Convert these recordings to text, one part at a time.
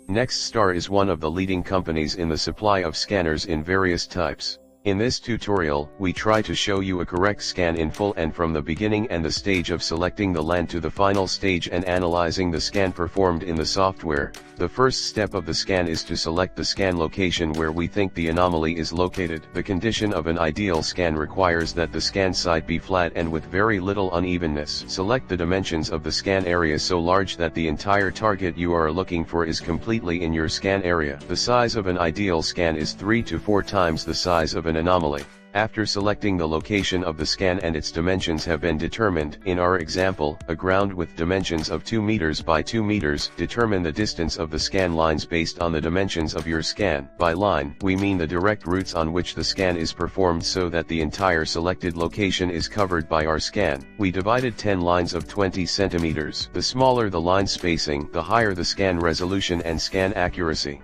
Nextstar is one of the leading companies in the supply of scanners in various types. In this tutorial, we try to show you a correct scan in full and from the beginning and the stage of selecting the land to the final stage and analyzing the scan performed in the software. The first step of the scan is to select the scan location where we think the anomaly is located. The condition of an ideal scan requires that the scan site be flat and with very little unevenness. Select the dimensions of the scan area so large that the entire target you are looking for is completely in your scan area. The size of an ideal scan is 3 to 4 times the size of an anomaly. After selecting the location of the scan and its dimensions have been determined, in our example, a ground with dimensions of 2 meters by 2 meters, determine the distance of the scan lines based on the dimensions of your scan. By line, we mean the direct routes on which the scan is performed so that the entire selected location is covered by our scan. We divided 10 lines of 20 centimeters. The smaller the line spacing, the higher the scan resolution and scan accuracy.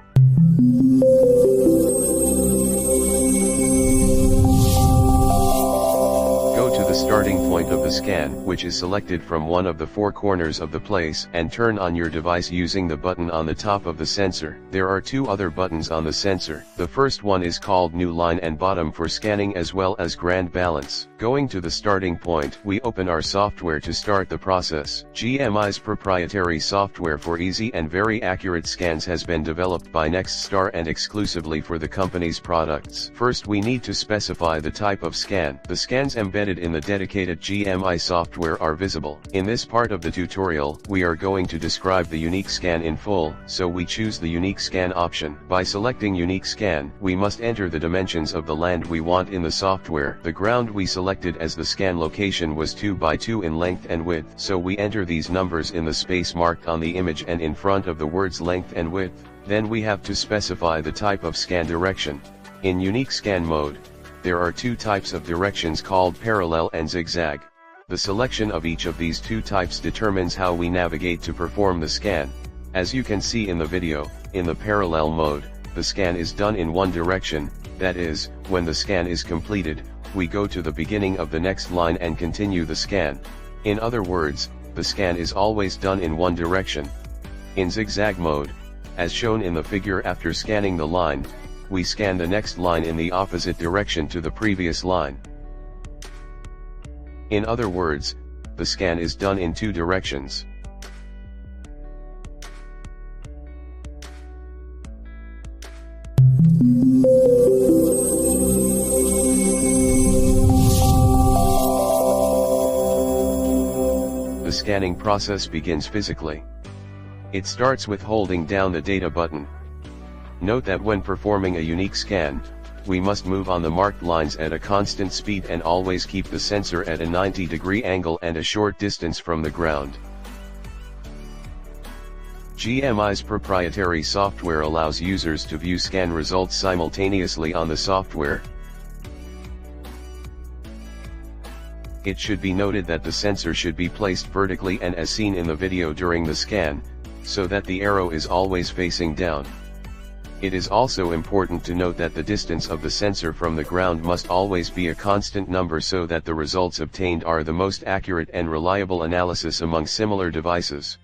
The starting point of the scan, which is selected from one of the 4 corners of the place, and turn on your device using the button on the top of the sensor. There are 2 other buttons on the sensor. The first one is called New Line and Bottom for scanning as well as Grand Balance. Going to the starting point, we open our software to start the process. GMI's proprietary software for easy and very accurate scans has been developed by Nextstar and exclusively for the company's products. First, we need to specify the type of scan. The scans embedded in the dedicated GMI software are visible. In this part of the tutorial, we are going to describe the unique scan in full, so we choose the unique scan option. By selecting unique scan, we must enter the dimensions of the land we want in the software. The ground we selected as the scan location was 2 by 2 in length and width, so we enter these numbers in the space marked on the image and in front of the words length and width. Then we have to specify the type of scan direction. In unique scan mode, there are 2 types of directions called parallel and zigzag. The selection of each of these 2 types determines how we navigate to perform the scan. As you can see in the video, in the parallel mode, the scan is done in one direction, that is, when the scan is completed, we go to the beginning of the next line and continue the scan. In other words, the scan is always done in one direction. In zigzag mode, as shown in the figure, after scanning the line, we scan the next line in the opposite direction to the previous line. In other words, the scan is done in 2 directions. The scanning process begins physically. It starts with holding down the data button. Note that when performing a unique scan, we must move on the marked lines at a constant speed and always keep the sensor at a 90-degree angle and a short distance from the ground. GMI's proprietary software allows users to view scan results simultaneously on the software. It should be noted that the sensor should be placed vertically and as seen in the video during the scan, so that the arrow is always facing down. It is also important to note that the distance of the sensor from the ground must always be a constant number so that the results obtained are the most accurate and reliable analysis among similar devices.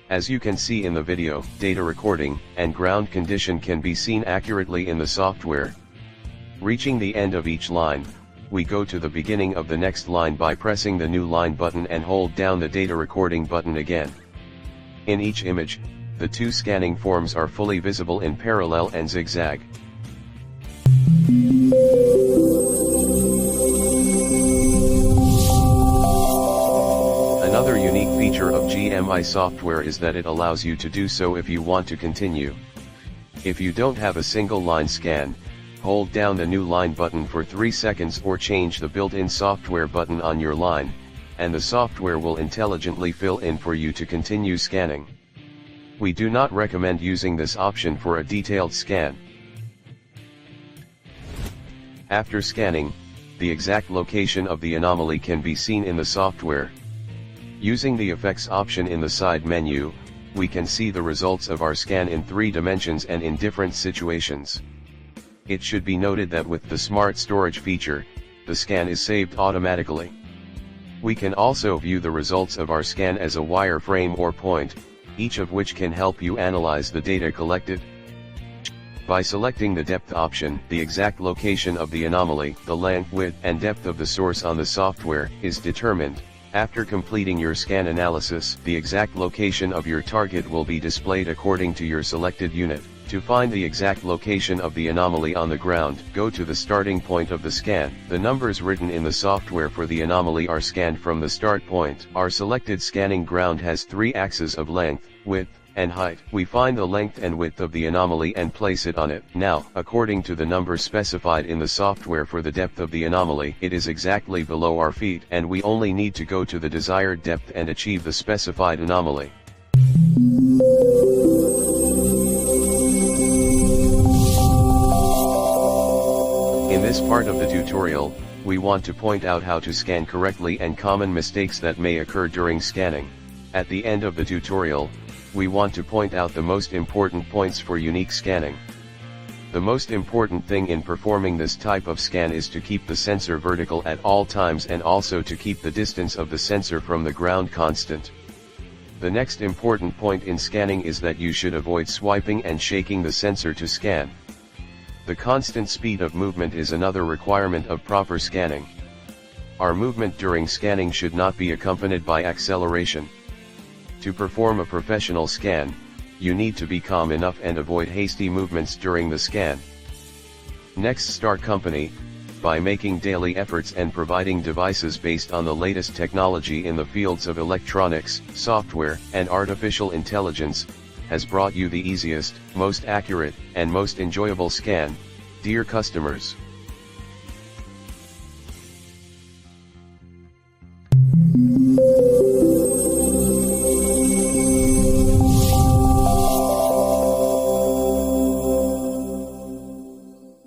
As you can see in the video, data recording and ground condition can be seen accurately in the software. Reaching the end of each line, we go to the beginning of the next line by pressing the new line button and hold down the data recording button again. In each image, the 2 scanning forms are fully visible in parallel and zigzag. Another unique feature of GMI software is that it allows you to do so if you want to continue. If you don't have a single line scan, hold down the new line button for 3 seconds or change the built-in software button on your line, and the software will intelligently fill in for you to continue scanning. We do not recommend using this option for a detailed scan. After scanning, the exact location of the anomaly can be seen in the software. Using the effects option in the side menu, we can see the results of our scan in 3 dimensions and in different situations. It should be noted that with the Smart Storage feature, the scan is saved automatically. We can also view the results of our scan as a wireframe or point, each of which can help you analyze the data collected. By selecting the depth option, the exact location of the anomaly, the length, width, and depth of the source on the software is determined. After completing your scan analysis, the exact location of your target will be displayed according to your selected unit. To find the exact location of the anomaly on the ground, go to the starting point of the scan. The numbers written in the software for the anomaly are scanned from the start point. Our selected scanning ground has 3 axes of length, width, and height. We find the length and width of the anomaly and place it on it. Now, according to the number specified in the software for the depth of the anomaly, it is exactly below our feet, and we only need to go to the desired depth and achieve the specified anomaly. In this part of the tutorial, we want to point out how to scan correctly and common mistakes that may occur during scanning. At the end of the tutorial, we want to point out the most important points for unique scanning. The most important thing in performing this type of scan is to keep the sensor vertical at all times and also to keep the distance of the sensor from the ground constant. The next important point in scanning is that you should avoid swiping and shaking the sensor to scan. The constant speed of movement is another requirement of proper scanning. Our movement during scanning should not be accompanied by acceleration. To perform a professional scan, you need to be calm enough and avoid hasty movements during the scan. Next, start company, by making daily efforts and providing devices based on the latest technology in the fields of electronics, software, and artificial intelligence, has brought you the easiest, most accurate, and most enjoyable scan, dear customers.